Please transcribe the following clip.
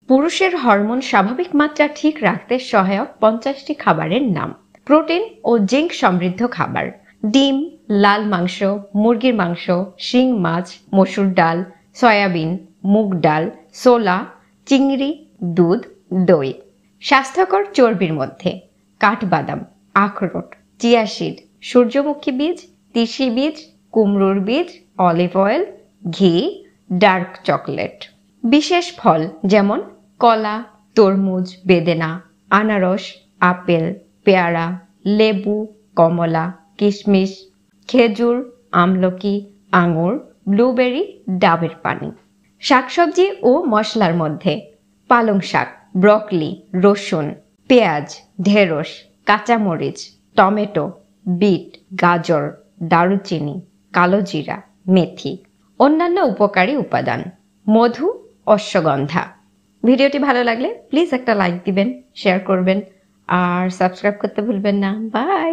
পুরুষের হরমোন স্বাভাবিক মাত্রা ঠিক রাখতে সহায়ক 50টি খাবারের নাম। প্রোটিন ও জিঙ্ক সমৃদ্ধ খাবার: ডিম, লাল মাংস, মুরগির মাংস, শিং মাছ, মসুর ডাল, সয়াবিন, মুগ ডাল, ছোলা, চিংড়ি, দুধ, দই। স্বাস্থ্যকর চর্বির মধ্যে কাঠবাদাম, আখরোট, চিয়া সিড, সূর্যমুখী বীজ, তিসি বীজ, কুমড়োর বীজ, অলিভ অয়েল, ঘি, ডার্ক চকলেট। বিশেষ ফল যেমন কলা, তরমুজ, বেদেনা, আনারস, আপেল, পেয়ারা, লেবু, কমলা, কিশমিশ, খেজুর, আমলকি, আঙুর, ব্লুবেরি, ডাবের পানি। শাকসবজি ও মশলার মধ্যে পালং শাক, ব্রকলি, রসুন, পেঁয়াজ, ঢেঁড়স, কাঁচামরিচ, টমেটো, বিট, গাজর, দারুচিনি, কালোজিরা, মেথি। অন্যান্য উপকারী উপাদান: মধু, অশ্বগন্ধা। ভিডিওটি ভালো লাগলে প্লিজ একটা লাইক দিবেন, শেয়ার করবেন আর সাবস্ক্রাইব করতে ভুলবেন না। বাই।